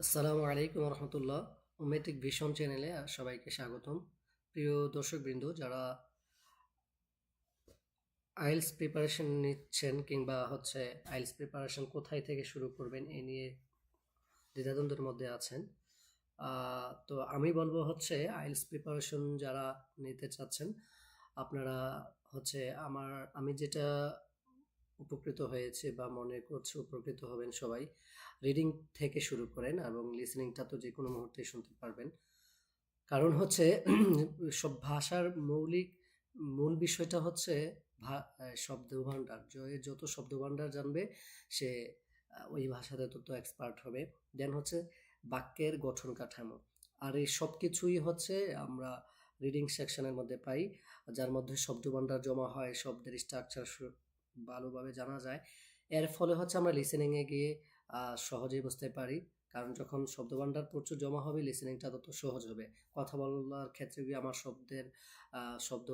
আসসালামু আলাইকুম রহমতুল্লাহ। ওমেটিক ভিশন চ্যানেলে সবাইকে স্বাগতম। প্রিয় দর্শকবৃন্দ, যারা আইএলটিএস প্রিপারেশন নিচ্ছেন কিংবা আইএলটিএস প্রিপারেশন কোথায় থেকে শুরু করবেন এ নিয়ে দ্বিধাদ্বন্দ্বের মধ্যে আছেন, তো আমি বলবো আইএলটিএস প্রিপারেশন যারা নিতে চাচ্ছেন, আপনারা হচ্ছে আমি যেটা উপকৃত হয়েছে বা মনে করছে উপকৃত হবেন সবাই, রিডিং থেকে শুরু করেন এবং লিসেনিংটা তো যে কোনো মুহূর্তে শুনতে পারবেন। কারণ সব ভাষার মূল বিষয়টা শব্দভাণ্ডার। যত শব্দভাণ্ডার জানবে সে ওই ভাষাতে তত এক্সপার্ট হবে। দেন বাক্যের গঠন কাঠামো। আর এই সব কিছুই আমরা রিডিং সেকশনের মধ্যে পাই, যার মধ্যে শব্দভাণ্ডার জমা হয়, শব্দের স্ট্রাকচার ভালোভাবে জানা যায়। এর ফলে আমরা লিসেনিংয়ে গিয়ে সহজেই বুঝতে পারি। কারণ যখন শব্দভাণ্ডার প্রচুর জমা হবে, লিসেনিংটা তত সহজ হবে। কথা বলার ক্ষেত্রে আমার শব্দ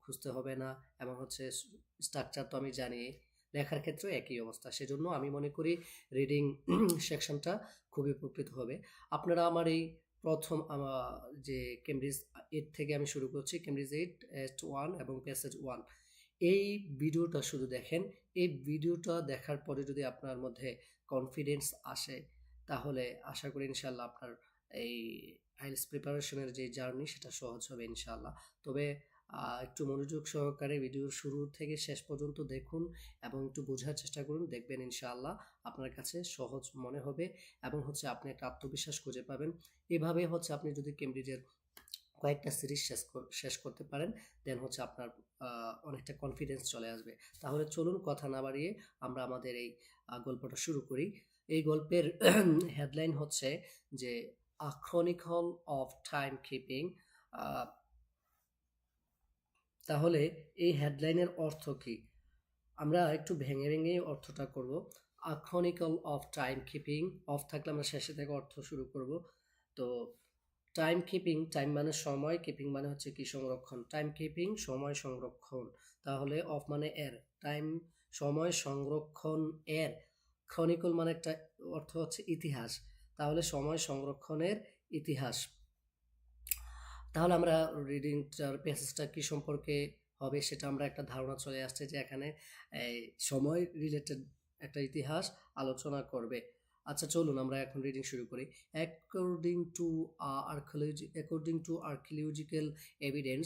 খুঁজতে হবে না, এবং স্ট্রাকচার তো আমি জানি। লেখার ক্ষেত্রে একই অবস্থা। সেজন্য আমি মনে করি রিডিং সেকশনটা খুবই উপকৃত হবে। আপনারা আমার এই প্রথম যে কেমব্রিজ 8 থেকে আমি শুরু করছি, কেমব্রিজ 8 S1 এবং প্যাসেজ 1, এই ভিডিওটা শুধু দেখেন। এই ভিডিওটা দেখার পরে যদি আপনার মধ্যে কনফিডেন্স আসে, তাহলে আশা করি ইনশাল্লাহ আপনার এই আইএলটিএস প্রিপারেশনের যে জার্নি সেটা সহজ হবে ইনশাল্লাহ। তবে একটু মনোযোগ সহকারে ভিডিওর শুরু থেকে শেষ পর্যন্ত দেখুন এবং একটু বোঝার চেষ্টা করুন। দেখবেন ইনশাআল্লাহ আপনার কাছে সহজ মনে হবে এবং আপনি একটা আত্মবিশ্বাস খুঁজে পাবেন। এভাবে আপনি যদি কেমব্রিজের কয়েকটা সিরিজ শেষ করতে পারেন, দেন আপনার অনেকটা কনফিডেন্স চলে আসবে। তাহলে চলুন কথা না বাড়িয়ে আমরা আমাদের এই গল্পটা শুরু করি। এই গল্পের হেডলাইন যে আ ক্রনিকল অফ টাইম কিপিং। তাহলে এই হেডলাইনের অর্থ কি? আমরা একটু ভেঙে ভেঙে অর্থটা করব। A chronicle of time keeping, অফ থাকলে আমরা শেষে থেকে অর্থ শুরু করব। তো টাইম কিপিং, টাইম মানে সময়, কিপিং মানে কি সংরক্ষণ। টাইম কিপিং সময় সংরক্ষণ, তাহলে অফ মানে এর, টাইম সময় সংরক্ষণ এর, ক্রনিকল মানে একটা অর্থ ইতিহাস, তাহলে সময় সংরক্ষণের ইতিহাস। তাহলে আমরা রিডিংটার প্যাসেজটা কি সম্পর্কে হবে সেটা আমরা একটা ধারণা চলে আসছে যে এখানে সময় রিলেটেড একটা ইতিহাস আলোচনা করবে। আচ্ছা, চলুন আমরা এখন রিডিং শুরু করি। অ্যাকর্ডিং টু আর্কিওলজিক্যাল এভিডেন্স,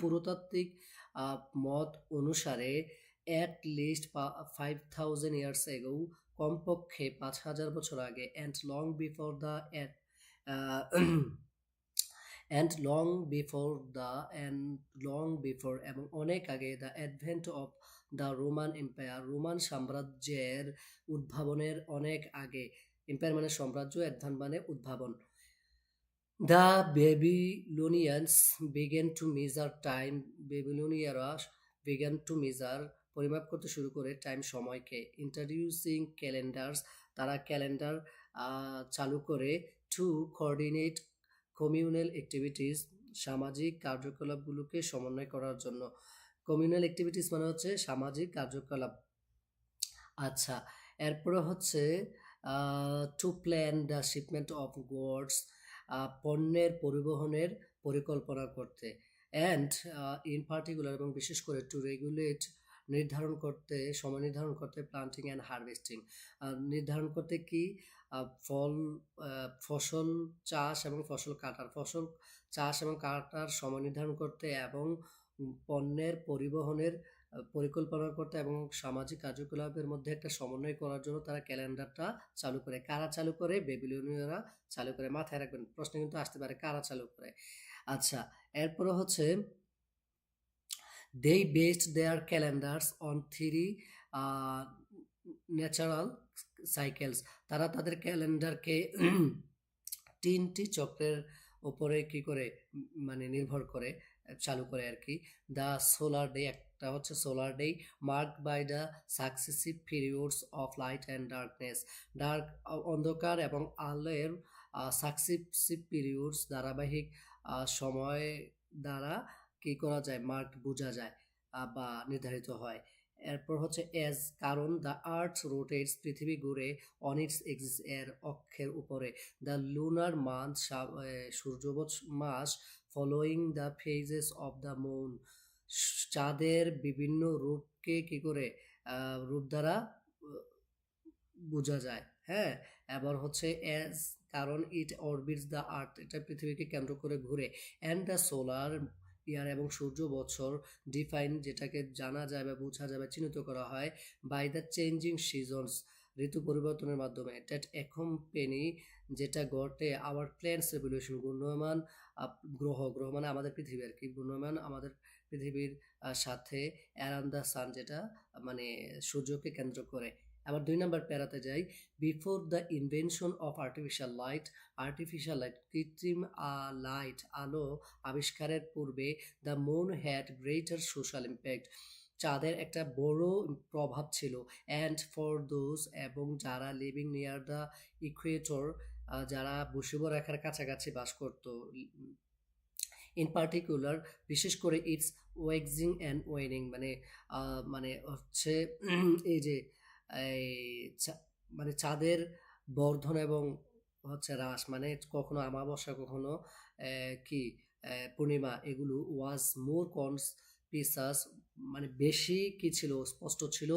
পুরাতাত্ত্বিক মত অনুসারে, অ্যাট লিস্ট 5000 ইয়ার্স এগো, কমপক্ষে 5000 বছর আগে, and long before the and long before এবং অনেক আগে, the advent of the Roman Empire, Roman সাম্রাজ্যের উদ্ভাবনের অনেক আগে। এম্পায়ার মানে সাম্রাজ্য, অ্যাডভান্ট মানে উদ্ভাবন। The Babylonians began to measure time, বেবিলনীয়রা began to measure পরিমাপ করতে শুরু করে টাইম সময়কে। ইন্ট্রোডিউসিং ক্যালেন্ডার্স, তারা ক্যালেন্ডার চালু করে। টু কোঅর্ডিনেট কমিউনাল অ্যাক্টিভিটিস, সামাজিক কার্যকলাপগুলোকে সমন্বয় করার জন্য। কমিউনাল অ্যাক্টিভিটিস মানে সামাজিক কার্যকলাপ। আচ্ছা, এরপরে to plan the shipment of goods, পণ্যের পরিবহনের পরিকল্পনা করতে। অ্যান্ড ইন পার্টিকুলার এবং বিশেষ করে টু রেগুলেট, সময় নির্ধারণ করতে, প্লান্টিং অ্যান্ড হারভেস্টিং, নির্ধারণ করতে কি, ফসল চাষ এবং ফসল চাষ এবং কাটার সময় নির্ধারণ করতে, এবং পণ্যের পরিবহনের পরিকল্পনা করতে, এবং সামাজিক কার্যকলাপের মধ্যে একটা সমন্বয় করার জন্য তারা ক্যালেন্ডারটা চালু করে। কারা চালু করে? বেবিলনীয়রা চালু করে। মাথায় রাখবেন, প্রশ্ন কিন্তু আসতে পারে কারা চালু করে। আচ্ছা, এরপরে they based their calendars on three natural cycles, তারা তাদের ক্যালেন্ডারকে 3টি চক্রের উপরে কি করে মানে নির্ভর করে চালু করে আর কি। দ্য সোলার ডে, একটা solar day, marked by the successive periods of light and darkness, অন্ধকার এবং আলোর সাকসেসিভ পিরিয়ডস, ধারাবাহিক সময় দ্বারা কি করা যায়, মার্ক বোঝা যায় বা নির্ধারিত হয়। এরপর হচ্ছে এজ, কারণ দ্য আর্থ রোটেটস, পৃথিবী ঘুরে অন ইটস এক্সিস, এর অক্ষের উপরে, দ্য লুনার মান্থ, সূর্য মাস, following the phases of the moon, চাঁদের বিভিন্ন রূপকে কি করে রূপ দ্বারা বোঝা যায়। হ্যাঁ, এবার হচ্ছে এজ, কারণ ইট অরবিটস দ্য আর্থ, এটা পৃথিবীকে কেন্দ্র করে ঘুরে, অ্যান্ড দ্য সোলার ইয়ার, এবং সূর্য বছর, ডিফাইন, যেটাকে জানা যায় বা বোঝা যায় বা চিহ্নিত করা হয়, বাই দ্য চেঞ্জিং সিজনস, ঋতু পরিবর্তনের মাধ্যমে, দ্যাট অ্যাকম্পেনি, যেটা ঘটে আওয়ার প্ল্যান্টস রেভলিউশন, ঘূর্ণয়মান গ্রহ, গ্রহ মানে আমাদের পৃথিবী আর কি, ঘূর্ণয়মান আমাদের পৃথিবীর সাথে, অ্যারাউন্ড দ্য সান, যেটা মানে সূর্যকে কেন্দ্র করে। আবার 2 নম্বর প্যারাতে যাই, before the invention of artificial light, কৃত্রিম লাইট, আলো আবিষ্কারের পূর্বে, the moon had greater social impact, চাঁদের একটা বড় প্রভাব ছিল, অ্যান্ড ফর দোজ, এবং যারা লিভিং নিয়ার দ্য ইকুয়েটর, যারা বসিব রেখার কাছাকাছি বাস করত, ইন পার্টিকুলার, বিশেষ করে ইটস ওয়েক্সিং অ্যান্ড ওয়েনিং, মানে হচ্ছে এই যে এই মানে চাঁদের বর্ধন এবং হচ্ছে হ্রাস, মানে কখনো আমাবস্যা, কখনো কি পূর্ণিমা, এগুলো ওয়াজ মোর কনস্পিসাস, মানে বেশি কি ছিল, স্পষ্ট ছিল,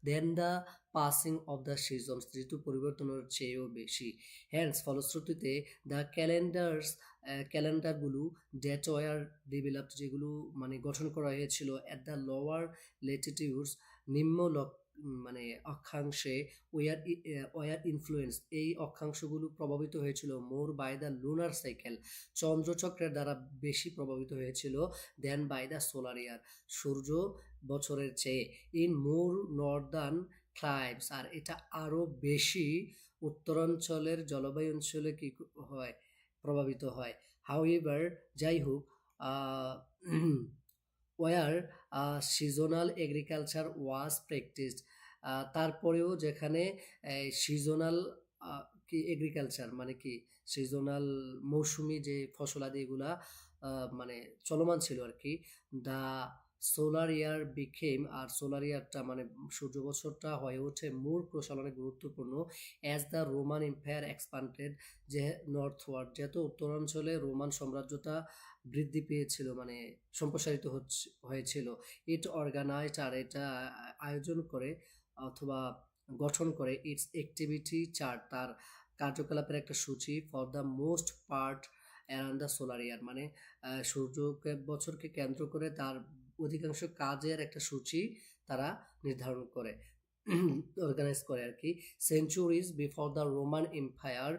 then the passing of the seasons, ঋতু পরিবর্তনের চেয়েও বেশি। হ্যান্স, ফলশ্রুতিতে দ্য ক্যালেন্ডারগুলো ডেট ওয়ার ডেভেলপড, যেগুলো মানে গঠন করা হয়েছিল অ্যাট দ্য লোয়ার লেটিটিউডস, নিম্ন মানে অক্ষাংশে, ওয়ার ইনফ্লুয়েন্স, এই অক্ষাংশগুলো প্রভাবিত হয়েছিল মোর বাই দ্য লুনার সাইকেল, চন্দ্রচক্রের দ্বারা বেশি প্রভাবিত হয়েছিল, দেন বাই দ্য সোলার ইয়ার, সূর্য বছরের চেয়ে, ইন মোর নর্দার্ন ক্লাইমস, আর এটা আরো বেশি উত্তরাঞ্চলের জলবায়ু অঞ্চলে কি হয়, প্রভাবিত হয়। হাউএভার, যাই হোক, ওয়ার সিজনাল এগ্রিকালচার ওয়াজ প্র্যাকটিসড, তারপরেও যেখানে সিজনাল কি এগ্রিকালচার মানে কি সিজনাল মৌসুমি যে ফসলাদি এগুলা মানে চলমান ছিল আর কি, দ্য সোলার ইয়ার বিকেম, আর সোলার ইয়ারটা মানে সূর্য বছরটা হয়ে ওঠে মোর ক্রুশাল, অনেক গুরুত্বপূর্ণ, as the Roman empire expanded, যে নর্থওয়ার্ড, যেহেতু উত্তরাঞ্চলে রোমান সাম্রাজ্যটা বৃদ্ধি পেয়েছিল, মানে সম্প্রসারিত হয়েছিল, ইট অর্গানাইজড, আর এটা আয়োজন করে অথবা গঠন করে, ইটস অ্যাক্টিভিটি চার্ট, তার কার্যকলাপের একটা সূচি, for the most part around the solar year, মানে সূর্যকে বছরকে কেন্দ্র করে তার অধিকাংশ কাজের একটা সূচি তারা নির্ধারণ করে, অর্গানাইজ করে আর কি। Centuries before the Roman empire,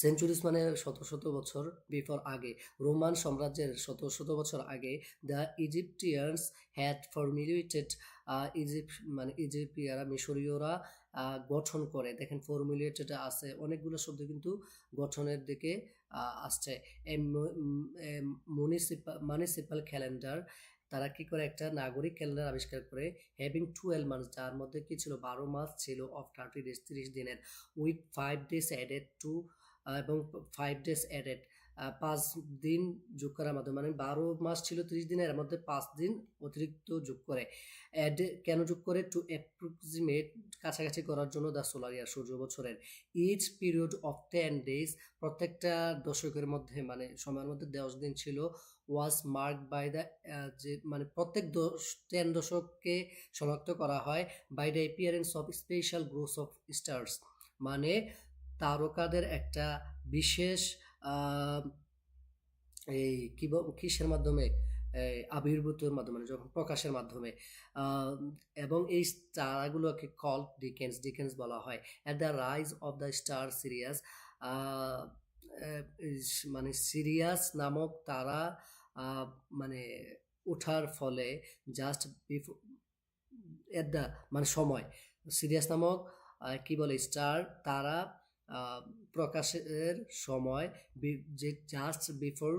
centuries মানে শত শত বছর, বিফোর আগে, রোমান সাম্রাজ্যের শত শত বছর আগে, দ্য ইজিপ্টিয়ানস হ্যাড ফর্মুলেটেড, মানে ইজিপ্টিয়ারা, মিশরীয়রা গঠন করে, দেখেন ফর্মুলেটেড আছে, অনেকগুলো শব্দ কিন্তু গঠনের দিকে আসছে। মিউনিসিপাল ক্যালেন্ডার, তারা কি করে একটা নাগরিক ক্যালেন্ডার আবিষ্কার করে, হ্যাভিং 12 মান্থস, যার মধ্যে কি ছিল 12 মাস ছিল, অফ 30 days 30 দিনের, উইথ 5 days অ্যাডেড টু, এবং 5 days অ্যাডেড 5 দিন যোগ করার মাধ্যমে, মানে 12 মাস ছিল 30 দিনের, এর মধ্যে 5 দিন অতিরিক্ত যোগ করে, কেন যোগ করে, টু অ্যাপ্রক্সিমেট, কাছাকাছি করার জন্য, দ্য সোলার ইয়ার, সূর্য বছরের, ইচ পিরিয়ড অফ 10 days, প্রত্যেকটা দশকের মধ্যে মানে সময়ের মধ্যে 10 দিন ছিল, ওয়াজ মার্ক বাই দ্য, যে মানে প্রত্যেক 10 দশককে শনাক্ত করা হয়, by the appearance of special groups of stars, মানে তারকাদের একটা বিশেষ এই কিসের মাধ্যমে, আবির্ভূতের মাধ্যমে, যখন প্রকাশের মাধ্যমে, এবং এই তারাগুলোকে কল ডিকেন্স বলা হয়। At the rise of the star serious, মানে সিরিয়াস নামক তারা মানে ওঠার ফলে, জাস্ট বিফোর এট দ্য মানে সময়, সিরিয়াস নামক কি বলে স্টার তারা প্রকাশের সময়, যে জাস্ট বিফোর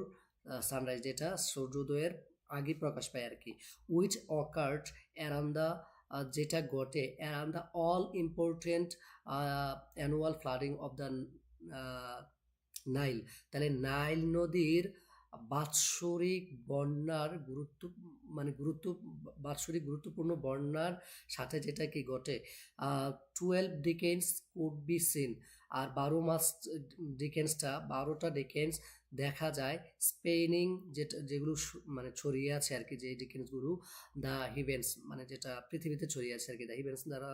সানরাইজ, যেটা সূর্যোদয়ের আগে প্রকাশ পায় আর কি, উইচ অকার্ড অ্যারাউন্ড দ্য, যেটা ঘটে around the all important annual flooding of the Nile, তাহলে নাইল নদীর বাৎসরিক বন্যার গুরুত্ব মানে গুরুত্ব বাৎসরিক গুরুত্বপূর্ণ বন্যার সাথে যেটা কি ঘটে, 12 ডিকেন্স কুড বি সিন। আর 12 মাস ডিকেন্সটা 12টা ডিকেন্স দেখা যায় স্পেনিং, যেগুলো মানে ছড়িয়ে আছে আর কি, যে ডিকেন্সগুলো দ্য হিভেন্স মানে যেটা পৃথিবীতে ছড়িয়ে আছে আর কি, দ্য হিভেন্স দ্বারা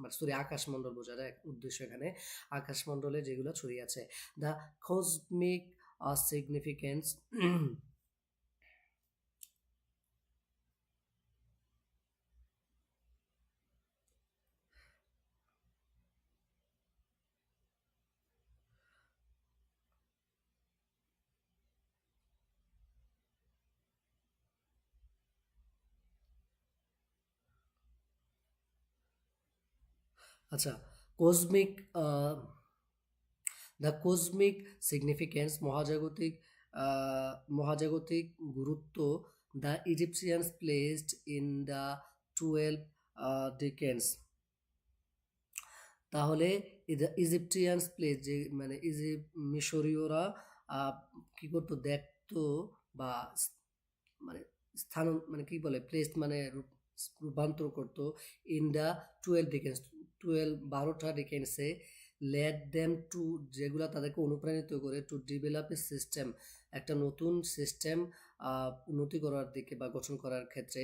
মানে সরি আকাশমণ্ডল বোঝার উদ্দেশ্য এখানে, আকাশমণ্ডলে যেগুলো ছড়িয়ে আছে। দ্য কসমিক significance আচ্ছা, কসমিক দ্য কসমিক সিগনিফিকেন্স মহাজাগতিক মহাজাগতিক গুরুত্ব the Egyptians placed in the 12 Dickens. তাহলে ইজিপটিয়ানস প্লেস যে মানে মিশরীয়রা কি করতো, দেখতো বা মানে স্থান মানে কি বলে প্লেস মানে রূপান্তর করতো ইন দ্য 12 ডিকেন্স, 12টা ডিকেন্সে, লেট দেম টু যেগুলো তাদেরকে অনুপ্রাণিত করে টু ডেভেলপ এ সিস্টেম, একটা নতুন সিস্টেম উন্নতি করার দিকে বা গঠন করার ক্ষেত্রে,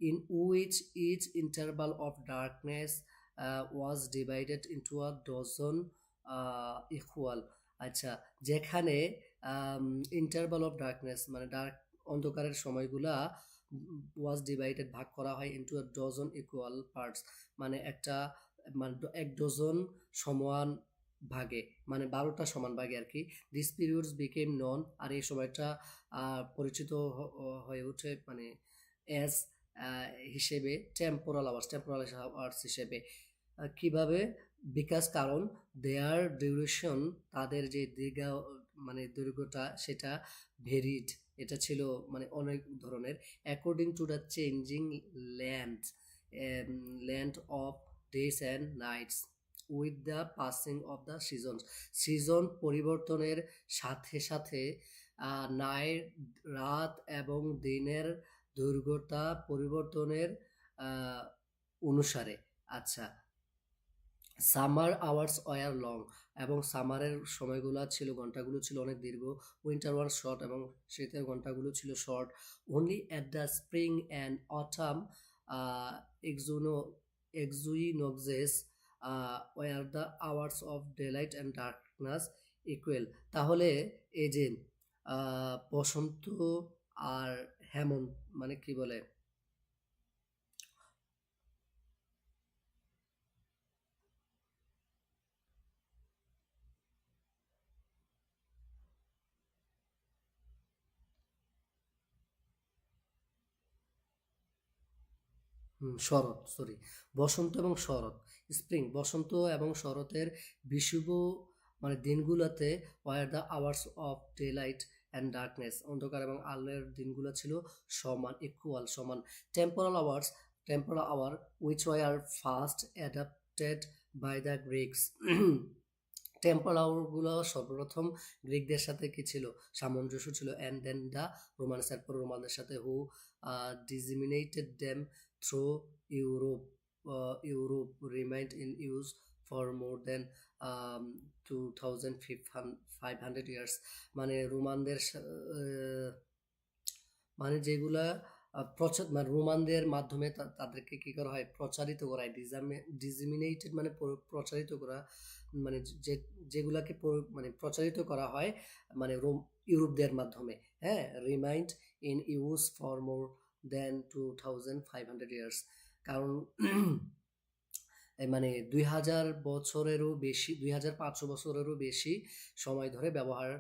in which each interval of darkness was divided into a dozen equal. আচ্ছা, যেখানে ইন্টারভাল অফ ডার্কনেস মানে অন্ধকারের সময়গুলা ওয়াজ ডিভাইডেড ভাগ করা হয় into a dozen equal parts, মানে একটা মানে এক ডজন সমান ভাগে, মানে 12টা সমান ভাগে আর কি। দিস পিরিয়ডস বিকেম নন, আর এই সময়টা পরিচিত হয়ে ওঠে মানে অ্যাজ হিসেবে টেম্পোরাল আওয়ার্স হিসেবে। কিভাবে? বিকাশ, কারণ দেয়ার ডিউরেশন তাদের যে মানে দৈর্ঘ্যটা সেটা ভেরিড, এটা ছিল মানে অনেক ধরনের, according to the changing land land of days and Knights with the passing of the season পরিবর্তনের সাথে সাথে নাইট রাত এবং দিনের দৈর্ঘ্যতা পরিবর্তনের অনুসারে। আচ্ছা, সামার আওয়ার্স ওয়ার লং, এবং সামারের সময়গুলো ছিল ঘন্টাগুলো ছিল অনেক দীর্ঘ, উইন্টার ওয়ার শর্ট, এবং শীতের ঘন্টাগুলো ছিল short. Only at the spring and autumn equinoxes were the hours of daylight and darkness equal. তাহলে এই যে বসন্ত আর হেমন্ত মানে কি বলে, শরৎ, সরি, বসন্ত এবং শরৎ, স্প্রিং, বসন্ত এবং শরতের বিষুব মানে দিনগুলোতে were the hours of daylight and darkness, অন্ধকার এবং আলোর দিনগুলো ছিল সমান, ইকুয়াল সমান। Temporal hour which were first adapted by the Greeks. টেম্পোরাল আওয়ারগুলো সর্বপ্রথম গ্রিকদের সাথে কি ছিল, সামঞ্জস্য ছিল, অ্যান্ড দেন দ্য রোমানস, এরপর রোমানদের সাথে, who disseminated them through Europe. Europe remained in use for more than 2500 years। মানে রোমানদের মানে যেগুলা মানে রোমানদের মাধ্যমে তাদেরকে কি করা হয়, প্রচারিত করা হয়। ডিজিমিনেটেড মানে প্রচারিত করা, মানে যেগুলাকে মানে প্রচারিত করা হয় মানে ইউরোপদের মাধ্যমে, হ্যাঁ। Remained in use for more than 2500 years, কারণ মানে 2500 বছরেরও বেশি সময় ধরে ব্যবহার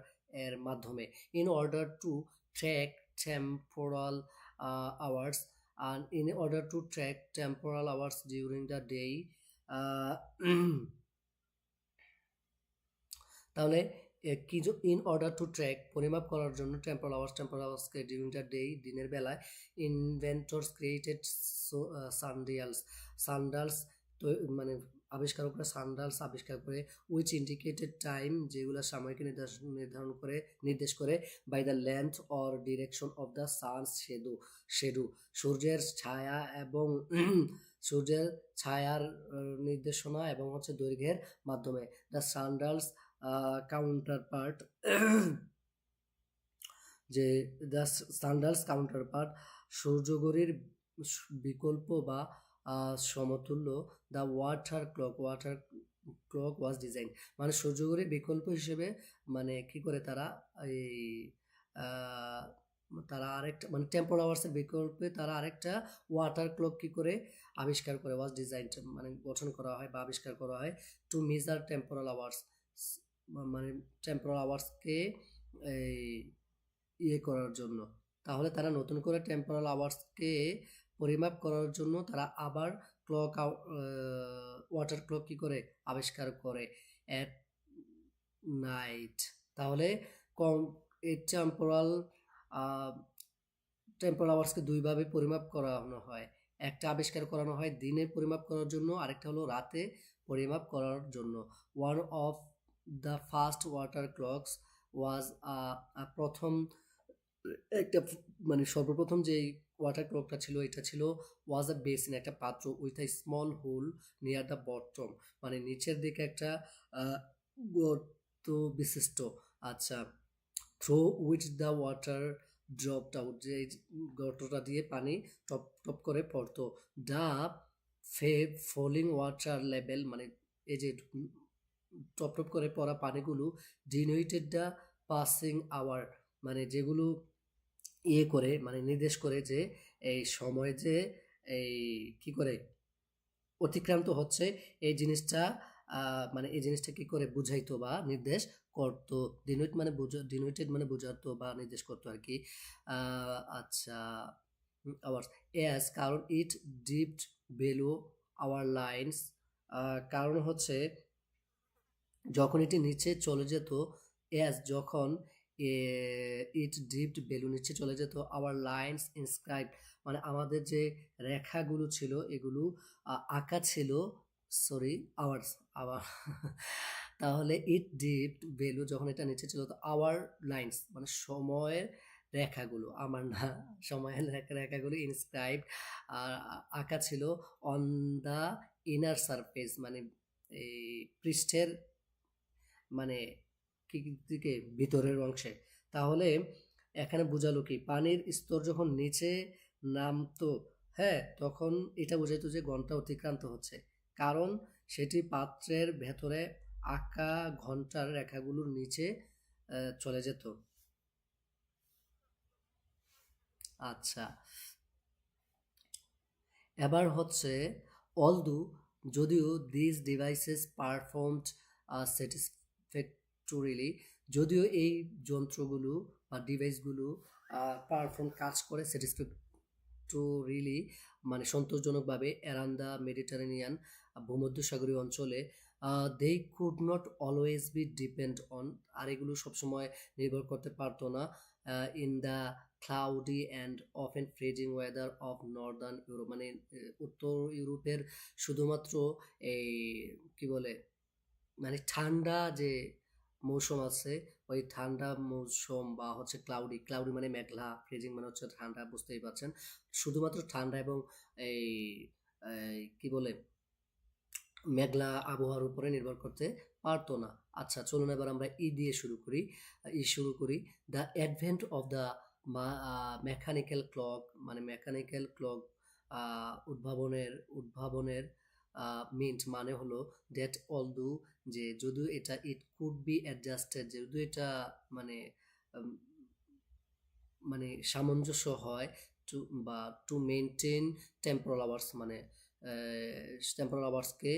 এর মাধ্যমে। In order to track temporal hours, and in order to track temporal hours during the day, তাহলে কি, ইন অর্ডার টু ট্র্যাক পরিমাপ করার জন্য টেম্পোরাল আওয়ার্সকে ডিউরিং দ্য ডে দিনের বেলায়, ইনভেন্টরস ক্রিয়েটেড সানডালস মানে আবিষ্কার করে, সানডালস আবিষ্কার করে উইচ ইন্ডিকেটেড টাইম, যেগুলো সময়কে নির্দেশ করে by the length or direction of the sun's shadow, সূর্যের ছায়া এবং সূর্যের ছায়ার নির্দেশনা এবং হচ্ছে দৈর্ঘ্যের মাধ্যমে। দ্য সানডালস কাউন্টার পার্ট যে দ্য সানডালস কাউন্টার পার্ট সূর্যঘড়ির বিকল্প বা সমতুল্য, the water clock was design, মানে সূর্যঘড়ির বিকল্প হিসেবে মানে কি করে তারা এই তারা আরেকটা মানে টেম্পোরাল আওয়ার্সের বিকল্পে তারা আরেকটা ওয়াটার ক্লক কি করে আবিষ্কার করে, ওয়াজ ডিজাইন মানে গঠন করা হয় বা আবিষ্কার করা হয় টু মেজার টেম্পোরাল আওয়ার্স, মানে টেম্পোরাল আওয়ার্সকে এই ইয়ে করার জন্য। তাহলে তারা নতুন করে টেম্পোরাল আওয়ার্সকে পরিমাপ করার জন্য তারা আবার ওয়াটার ক্লক কি করে আবিষ্কার করে অ্যাট নাইট। তাহলে এই টেম্পোরাল আওয়ার্সকে দুইভাবে পরিমাপ করানো হয়, একটা আবিষ্কার করানো হয় দিনে পরিমাপ করার জন্য, আরেকটা হলো রাতে পরিমাপ করার জন্য। One of the first water clocks was প্রথম একটা মানে সর্বপ্রথম যে ওয়াটার ক্লকটা ছিল এটা ছিল ওয়াজ আ বেসিন, একটা পাত্র with a small hole near the bottom, মানে নিচের দিকে একটা গর্ত বিশিষ্ট। আচ্ছা, through which the water dropped out, যে গর্তটা দিয়ে পানি টপ টপ করে পড়তো। দ্য ফলিং ওয়াটার লেভেল, মানে এই যে টপ টপ করে পড়া পানিগুলো ডিনোটেড দ্য পাসিং আওয়ার, মানে যেগুলো ইয়ে করে মানে নির্দেশ করে যে এই সময় যে এই কি করে অতিক্রান্ত হচ্ছে, এই জিনিসটা মানে এই জিনিসটা কি করে বুঝাইতো বা নির্দেশ করতো। ডিনোটেড মানে বোঝাতো বা নির্দেশ করতো আর কি। আচ্ছা, আওয়ার্স এস, কারণ ইট ডিপড বেলো আওয়ার লাইন্স, কারণ হচ্ছে যখন এটি নিচে চলে যেত, এস যখন ইট ডিপড বেলু নিচে চলে যেত, আওয়ার লাইন্স ইনস্ক্রাইব, মানে আমাদের যে রেখাগুলো ছিল এগুলো আঁকা ছিল, সরি আওয়ার্স আওয়ার তাহলে ইট ডিপড বেলু যখন এটা নিচে ছিল, তো আওয়ার লাইন্স মানে সময়ের রেখাগুলো, আমার না, সময়ের রেখাগুলো ইনস্ক্রাইব আঁকা ছিল অন দ্য ইনার সারফেস, মানে এই পৃষ্ঠের মানে কি দিকে ভিতরের অংশে। তাহলে এখানে বোঝালো কি, পানির স্তর যখন নিচে নামতো, হ্যাঁ, তখন এটা বোঝাইতো যে ঘন্টা অতিক্রান্ত হচ্ছে, কারণ সেটি পাত্রের ভেতরে আঁকা ঘন্টার রেখাগুলোর নিচে চলে যেত। আচ্ছা, এবার হচ্ছে অলদো, যদিও দিস ডিভাইসেস পারফর্মড স্যাটিসফ্যাক্টরিলি, যদিও এই যন্ত্রগুলো বা ডিভাইসগুলো কাজ করে স্যাটিসফ্যাক্টরিলি মানে সন্তোষজনকভাবে অ্যারাউন্ড দ্য মেডিটেরেনিয়ান ভূমধ্যসাগরীয় অঞ্চলে, they could not always be depend on, আর এগুলো সবসময় নির্ভর করতে পারতো না in the cloudy and often freezing weather of northern Europe, মানে উত্তর ইউরোপের শুধুমাত্র এই কি বলে মানে ঠান্ডা যে মৌসুম আছে, ওই ঠান্ডা মৌসুম বা হচ্ছে ক্লাউডি মানে মেঘলা, ফ্রিজিং মানে হচ্ছে ঠান্ডা, বুঝতেই পারছেন, শুধুমাত্র ঠান্ডা এবং এই কি বলে মেঘলা আবহাওয়ার উপরে নির্ভর করতে পারতো না। আচ্ছা, চলুন এবার আমরা দিয়ে শুরু করি। The advent of the mechanical clock, মানে মেকানিক্যাল ক্লক উদ্ভাবনের মিন্ট মানে হলো দ্যাট অলদো, যে যদিও এটা ইট কুড বি অ্যাডজাস্টেড, যদিও এটা মানে মানে সামঞ্জস্য হয় টু মেনটেন টেম্পোরাল আওয়ার্স, মানে টেম্পোরাল আওয়ার্সকে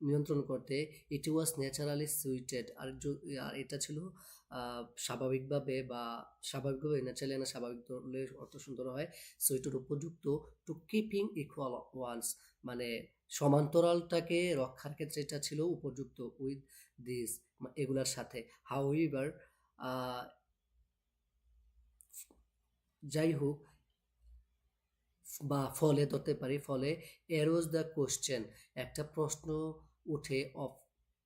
নিয়ন্ত্রণ করতে, ইট ওয়াজ ন্যাচারালি সুইটেড, আর এটা ছিল স্বাভাবিকভাবে ন্যাচারালি না স্বাভাবিক ধরলে অর্থ সুন্দর হয়, সুইটেড উপযুক্ত টু কিপিং ইকুয়াল ওয়ান্স, মানে সমান্তরালটাকে রক্ষার ক্ষেত্রে এটা ছিল উপযুক্ত উইথ দিস, এগুলার সাথে। হাউএভার, যাই হোক, বা ফলে ধরতে পারি, ফলে এরোজ দ্য কোশ্চেন, একটা প্রশ্ন উঠে of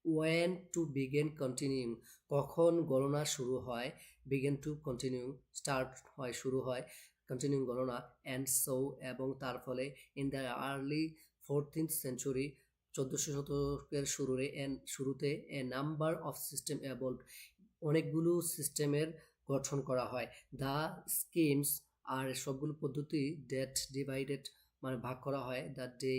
went to begin continue, কখন গণনা শুরু হয়, বিগিন টু কন্টিনিউ স্টার্ট হয়, শুরু হয় কন্টিনিউ গণনা, অ্যান্ড সো, এবং তার ফলে in the early 14th century, 1400 শতকের শুরুতে এ নাম্বার অফ সিস্টেম এভলভ, অনেকগুলো সিস্টেমের গঠন করা হয়। দ্য স্কিমস, আর সবগুলো পদ্ধতি ডেট ডিভাইডেড, মানে ভাগ করা হয়, দ্য ডে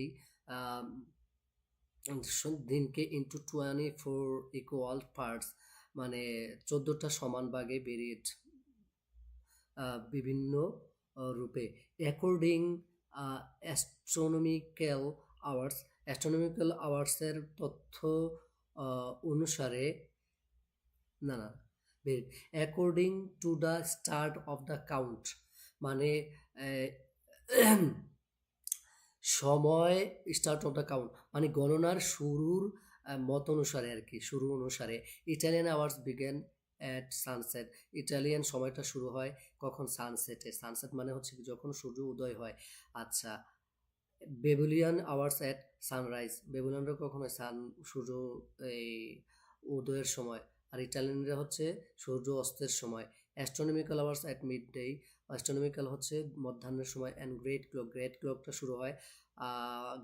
দিনকে ইন্টু 24 ইকুয়াল পার্টস, মানে 14টা সমান ভাগে ভেরিয়েট বিভিন্ন রূপে, অ্যাকর্ডিং অ্যাস্ট্রোনমিক্যাল আওয়ার্স, অ্যাস্ট্রোনমিক্যাল আওয়ার্সের তথ্য অনুসারে, না না, according to the start of the count, মানে সময়, স্টার্ট অফ দ্য কাউন্ট মানে গণনার শুরুর মত অনুসারে আর কি, শুরু অনুসারে। Italian hours began at sunset, Italian সময়টা শুরু হয় কখন? সানসেটে। সানসেট মানে হচ্ছে কি যখন সূর্য উদয় হয়। আচ্ছা, বেবুলিয়ান আওয়ার্স অ্যাট সানরাইজ, বেবুলিয়ানরা কখন হয়? সূর্য এই উদয়ের সময়। আর ইটালিয়ানরা হচ্ছে সূর্য অস্তের সময়। Astronomical hours at mid day, astronomical হচ্ছে মধ্যাহ্নের সময়। অ্যান্ড গ্রেট ক্লক, গ্রেট ক্লকটা শুরু হয়,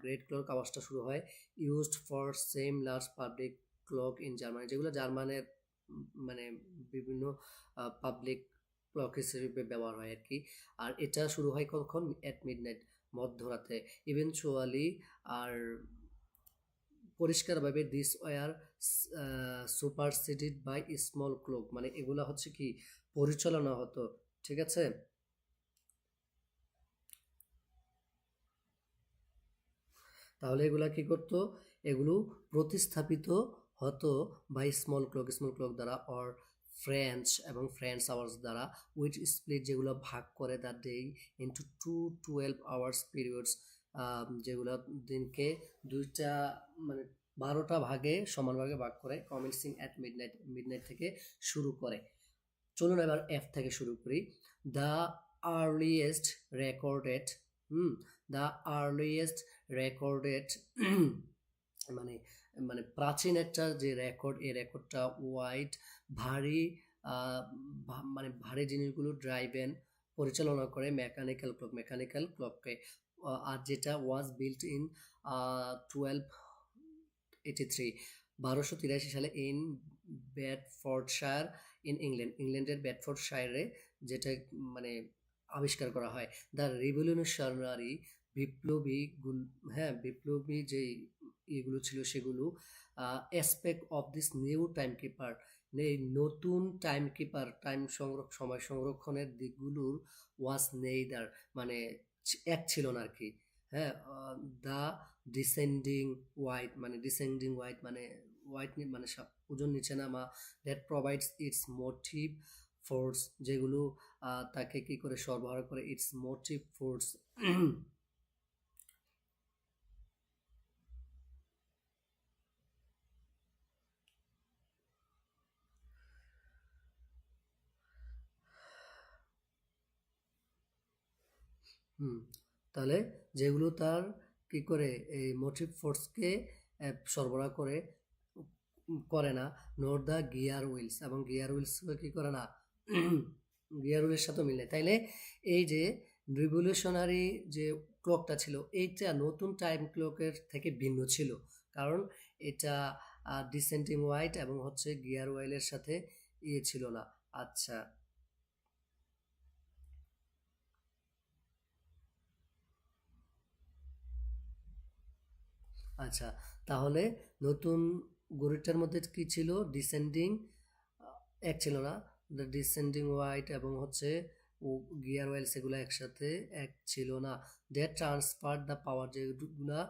গ্রেট ক্লক আওয়ার্সটা শুরু হয় used for same large public clock in Germany, যেগুলো জার্মানের মানে বিভিন্ন পাবলিক ক্লক হিসেবে ব্যবহার হয় আর কি। আর এটা শুরু হয় কখন? অ্যাট মিডনাইট, মধ্যরাতে। ইভেনচুয়ালি, আর পরিষ্কারভাবে this were superseded by small clock, মানে এগুলা হচ্ছে কি পরিচালনা হতো, ঠিক আছে। তাহলে এগুলা কি করতো? এগুলো প্রতিস্থাপিত হতো by small clock, small clock দ্বারা, অর ফ্রেঞ্চ এবং ফ্রেঞ্চ আওয়ার্স দ্বারা, উইচ স্প্লিট, যেগুলো ভাগ করে the day into 12 hours periods, যেগুলো দিনকে দুইটা মানে 12টা ভাগে সমান ভাগে ভাগ করে, কমেন্সিং অ্যাট মিডনাইট, মিডনাইট থেকে শুরু করে। চলুন এবার এফ থেকে শুরু করি। The earliest recorded, the earliest recorded মানে মানে প্রাচীন একটা যে রেকর্ড, এই রেকর্ডটা ওয়াইড, ভারী, মানে ভারী জিনিসগুলো ড্রাইভেন, পরিচালনা করে মেকানিক্যাল ক্লক, মেকানিক্যাল ক্লককে। আর যেটা ওয়াজ বিল্ট ইন 1283, 1283 সালে ইন বেডফোর্ডশায়ার ইন ইংল্যান্ড, ইংল্যান্ডের বেডফোর্ডশায়ারে যেটা মানে আবিষ্কার করা হয়। দ্য রিভলিউশনারি, বিপ্লবী, হ্যাঁ বিপ্লবী যে এগুলো ছিল সেগুলো, aspect of this new time keeper, এই নতুন টাইম কিপার, সময় সংরক্ষণের দিকগুলোর ওয়াজ নেইদার, মানে এক ছিল না আর কি। হ্যাঁ, দ্য ডিসেন্ডিং হোয়াইট, মানে ডিসেন্ডিং হোয়াইট মানে হোয়াইট মানে ওজন নিচে নামা, that provides its motive force, যেগুলো তাকে কি করে সরবরাহ করে, ইটস মোটিভ ফোর্স। তাহলে যেগুলো তার কি করে এই মোটিভ ফোর্সকে সরবরাহ করে, করে না। নোট দ্য গিয়ার হুইলস, এবং গিয়ার হুইলস কি করে না, গিয়ার হুইলের সাথে মিলে। তাইলে এই যে রিভলিউশনারি যে ক্লকটা ছিল, এইটা নতুন টাইম ক্লকের থেকে ভিন্ন ছিল, কারণ এটা ডিসেন্ডিং হোয়াইট এবং হচ্ছে গিয়ার হুইলের সাথে ছিল না। আচ্ছা, আচ্ছা, তাহলে নতুন গরুটার মধ্যে কি ছিল? ডিসেন্ডিং, এক ছিল না, দ্য ডিসেন্ডিং হোয়াইট এবং হচ্ছে ও গিয়ার ওয়েলস, এগুলো একসাথে এক ছিল না। দে ট্রান্সফার দ্য পাওয়ার, যেগুলা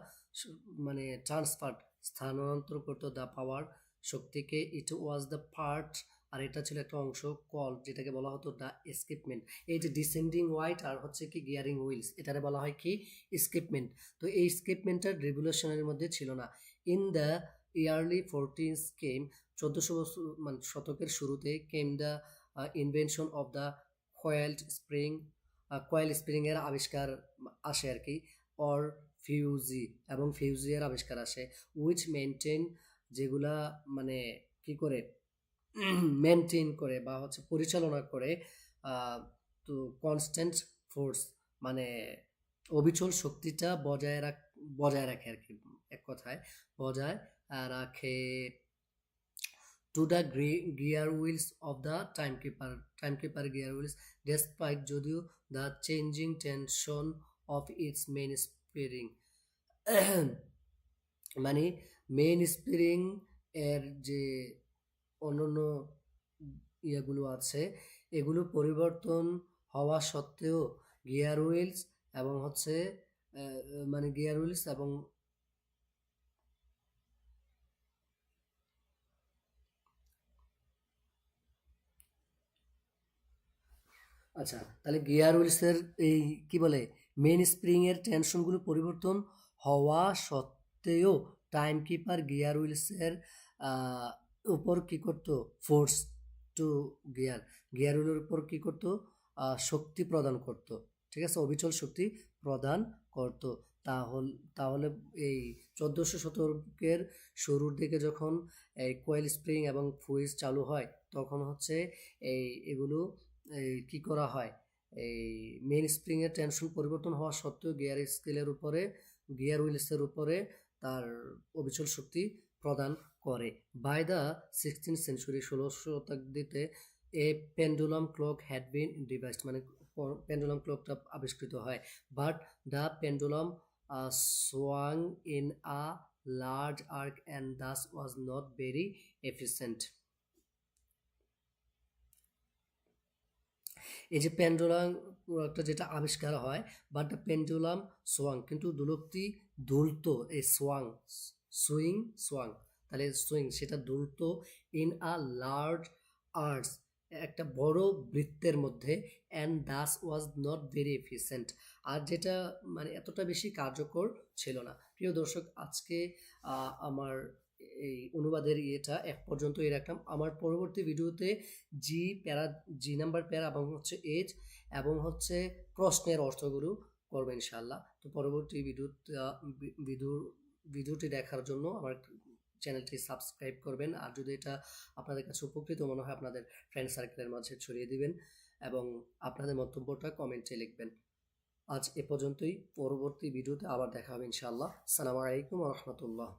মানে ট্রান্সফার, স্থানান্তর করতো দ্য পাওয়ার, শক্তিকে। ইট ওয়াজ দ্য পার্ট, আর এটা ছিল একটা অংশ, কল, যেটাকে বলা হতো দ্য এসকেপমেন্ট। এই যে ডিসেন্ডিং হোয়াইট আর হচ্ছে কি গিয়ারিং হুইলস, এটারে বলা হয় কি এসকেপমেন্ট। তো এই এসকেপমেন্টটা রেভলিউশনের মধ্যে ছিল না। ইন দ্য ইয়ারলি 14 কেম, 1400 বছর মানে শতকের শুরুতে, came the invention of the coiled spring, coil spring এর আবিষ্কার আসে আর কি, অর ফিউজি এবং ফিউজি এর আবিষ্কার আসে, উইচ মেনটেন, যেগুলা মানে কি করে মেনটেন করে বা হচ্ছে পরিচালনা করে তো কনস্ট্যান্ট ফোর্স, মানে অবিচল শক্তিটা বজায় রাখে আর কি, এক কথায় বজায় রাখে, to the gear wheels of the timekeeper gear wheels, despite, যদিও the changing tension of its main spring, মানে মেইন স্প্রিং এর যে অন্যান্য ইয়েগুলো আছে এগুলো পরিবর্তন হওয়া সত্ত্বেও গিয়ার হুইলস এবং হচ্ছে মানে গিয়ার হুইলস এবং আচ্ছা, তাহলে গিয়ার হুইলসের এই কি বলে মেইন স্প্রিং এর টেনশনগুলো পরিবর্তন হওয়া সত্ত্বেও টাইম কিপার গিয়ার হুইলসের আহ, উপর কি করতো, ফোর্স টু গিয়ার গিয়ার হুইলের উপর কি করতো, শক্তি প্রদান করতো, ঠিক আছে, অবিচল শক্তি প্রদান করতো। তাহলে এই 1400 শতকের শুরুর দিকে যখন এই কোয়েল স্প্রিং এবং ফুইজ চালু হয় তখন হচ্ছে এগুলো এই কি করা হয়, এই মেইন স্প্রিং এর টেনশন পরিবর্তন হওয়া সত্ত্বেও গিয়ার হুইলসের উপরে তার অবিচল শক্তি প্রদান করে। বাই দ্য 16th century, 16 শতাব্দীতে a pendulum clock had been devised, মানে পেন্ডুলাম ক্লকটা আবিষ্কৃত হয়, but the pendulum swung in a large arc and thus was not very efficient. এই যে পেন্ডুলাম একটা যেটা আবিষ্কার হয়, বাট দ্য পেন্ডুলাম সোয়াং, কিন্তু দুলকটি দুলতো, এই সোয়াং, তাহলে সুইং সেটা দুলতো ইন আ লার্জ আর্টস, একটা বড় বৃত্তের মধ্যে, and thus was not very efficient, আর যেটা মানে এতটা বেশি কার্যকর ছিল না। প্রিয় দর্শক, আজকে আমার এই অনুবাদের ইয়েটা এক পর্যন্তই রাখলাম। আমার পরবর্তী ভিডিওতে জি নাম্বার প্যারা এবং হচ্ছে এজ এবং হচ্ছে প্রশ্নের অর্থগুলো করবো ইনশাআল্লাহ। তো পরবর্তী ভিডিওটি দেখার জন্য আমার চ্যানেলটি সাবস্ক্রাইব করবেন, আর যদি এটা আপনাদের কাছে উপকৃত মনে হয় আপনাদের ফ্রেন্ড সার্কেলের মাঝে ছড়িয়ে দিবেন এবং আপনাদের মন্তব্যটা কমেন্টে লিখবেন। আজ এ পর্যন্তই, পরবর্তী ভিডিওতে আবার দেখা হবে ইনশাআল্লাহ। আসসালামু আলাইকুম ওয়া রাহমাতুল্লাহ।